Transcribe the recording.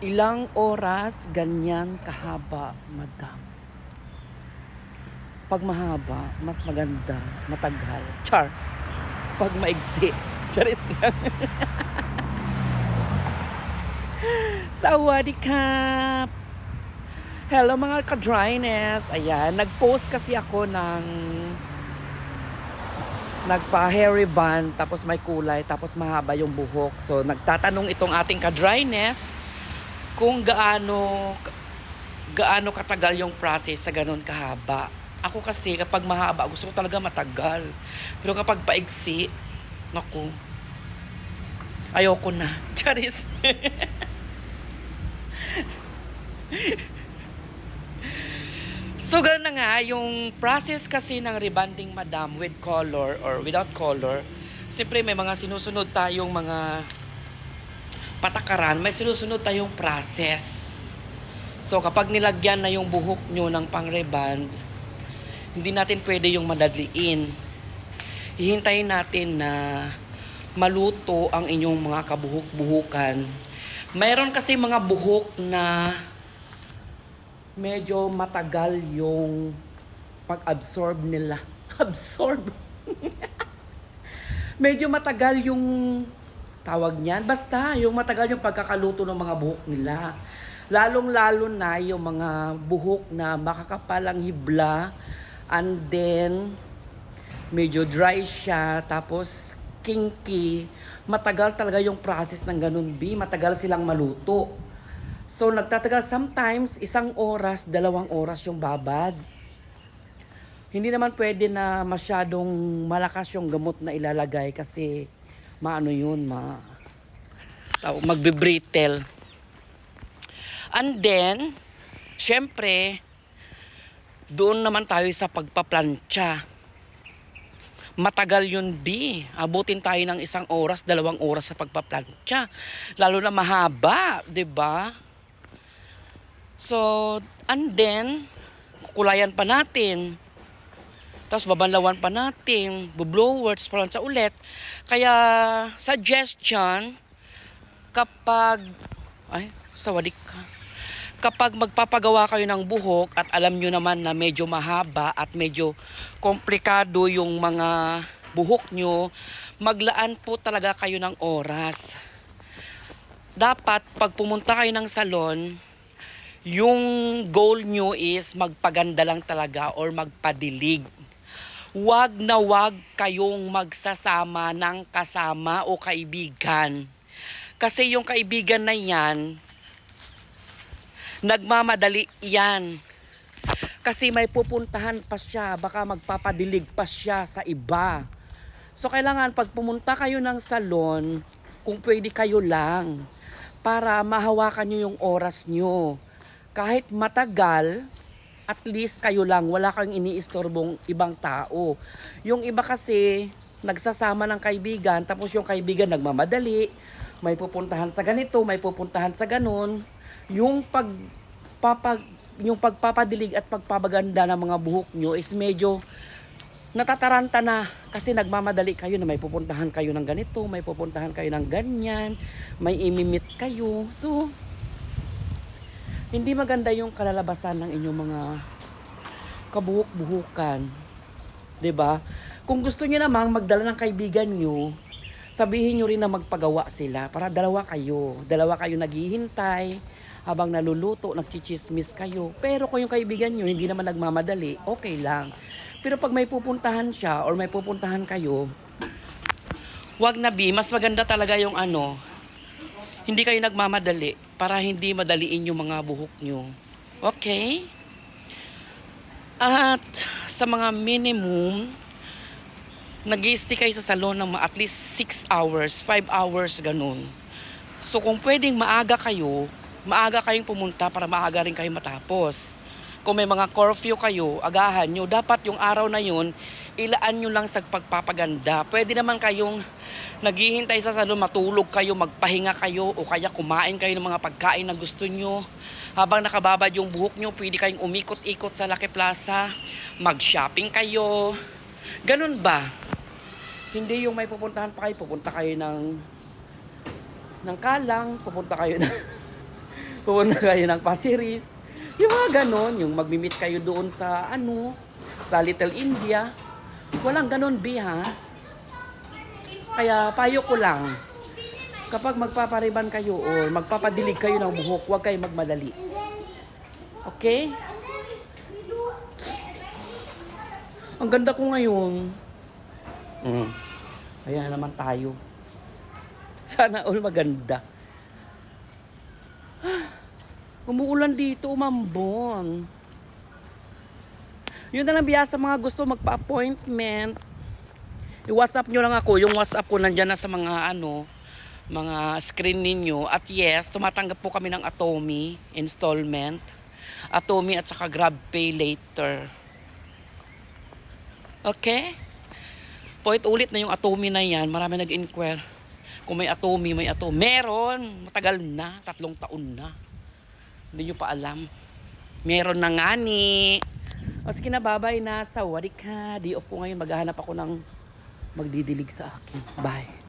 Ilang oras ganyan kahaba, madam? Pag mahaba, mas maganda, matagal. Char. Pag maigsi, charis lang. Sawadee-kap! Hello mga ka-dryness. Ayan, nag-post kasi ako ng nagpa-hairy band, tapos may kulay, tapos mahaba yung buhok. So, nagtatanong itong ating ka-dryness kung gaano katagal yung process sa ganun kahaba. Ako kasi kapag mahaba, gusto ko talaga matagal. Pero kapag paigsi, naku, ayoko na. Charis. So, ganun na nga, yung process kasi ng rebonding, madam, with color or without color, siyempre may mga sinusunod tayong mga patakaran, may sinusunod tayong process. So, kapag nilagyan na yung buhok nyo ng pang-rebond, hindi natin pwede yung madadliin. Hihintayin natin na maluto ang inyong mga kabuhok-buhukan. Mayroon kasi mga buhok na medyo matagal yung pag-absorb nila. Absorb. Medyo matagal yung tawag niyan. Basta, yung matagal yung pagkakaluto ng mga buhok nila. Lalong-lalo na yung mga buhok na makakapalang hibla, and then medyo dry siya, tapos kinky. Matagal talaga yung process ng ganun, B. Matagal silang maluto. So, nagtatagal sometimes, 1 oras, 2 oras yung babad. Hindi naman pwede na masyadong malakas yung gamot na ilalagay kasi maano yun, magbe-brittle. And then, syempre, doon naman tayo sa pagpaplantsa. Matagal yun, B. Abutin tayo ng 1 oras, 2 oras sa pagpaplantsa. Lalo na mahaba, 'di ba? So, and then, kukulayan pa natin. Tapos babanlawan pa natin. Bublowers, plantsa ulit. Kaya, suggestion, kapag, sawadik ka. Kapag magpapagawa kayo ng buhok at alam nyo naman na medyo mahaba at medyo komplikado yung mga buhok nyo, maglaan po talaga kayo ng oras. Dapat pag pumunta kayo ng salon, yung goal nyo is magpaganda lang talaga or magpadilig. Wag na wag kayong magsasama ng kasama o kaibigan. Kasi yung kaibigan na yan, nagmamadali yan. Kasi may pupuntahan pa siya, baka magpapadilig pa siya sa iba. So, kailangan pag pumunta kayo ng salon, kung pwede kayo lang, para mahawakan nyo yung oras nyo. Kahit matagal, at least kayo lang, wala kang iniistorbong ibang tao. Yung iba kasi, nagsasama ng kaibigan, tapos yung kaibigan nagmamadali, may pupuntahan sa ganito, may pupuntahan sa ganun. Yung yung pagpapadilig at pagpapaganda ng mga buhok nyo is medyo natataranta na kasi nagmamadali kayo na may pupuntahan kayo ng ganito, may pupuntahan kayo ng ganyan, may imimit kayo. So, hindi maganda yung kalalabasan ng inyong mga kabuhok-buhukan. 'Di ba? Kung gusto niyo namang magdala ng kaibigan niyo, sabihin niyo rin na magpagawa sila para dalawa kayo naghihintay habang naluluto, nagchichismis kayo. Pero kung yung kaibigan niyo hindi naman nagmamadali, okay lang. Pero pag may pupuntahan siya or may pupuntahan kayo, wag na, B. Mas maganda talaga yung hindi kayo nagmamadali para hindi madaliin yung mga buhok nyo. Okay? At sa mga minimum, nag-i-stay kayo sa salon ng at least 6 hours, 5 hours, ganun. So kung pwedeng maaga kayong pumunta para maaga rin kayo matapos. Kung may mga curfew kayo, agahan nyo. Dapat yung araw na yun, ilaan nyo lang sa pagpapaganda. Pwede naman kayong naghihintay sa salon, matulog kayo, magpahinga kayo, o kaya kumain kayo ng mga pagkain na gusto nyo. Habang nakababad yung buhok nyo, pwede kayong umikot-ikot sa Lucky Plaza, mag-shopping kayo. Ganun ba? Hindi yung may pupuntahan pa kayo, pupunta kayo ng Kalang, pupunta kayo Pupunta kayo ng Pasiris. Yung mga ganon, yung magmi-meet kayo doon sa sa Little India. Walang ganon, B, ha? Kaya payo ko lang, kapag magpapariban kayo o magpapadilig kayo ng buhok, huwag kayo magmadali. Okay? Ang ganda ko ngayon. Ayan naman tayo. Sana all maganda. Umuulan dito, umambon. Yun na lang biya sa mga gusto magpa-appointment. I-WhatsApp nyo lang ako. Yung WhatsApp ko nandyan na sa mga mga screen ninyo. At yes, tumatanggap po kami ng Atomy installment. Atomy at saka GrabPay later. Okay? Point ulit na yung Atomy na yan. Marami nag-inquire. Kung may Atomy, may Atomy. Meron. Matagal na. 3 taon na. Hindi nyo pa alam. Meron na nga ni. O sige na, babay na. Sawadee ka. Day off ko ngayon. Maghahanap ako ng magdidilig sa akin. Bye.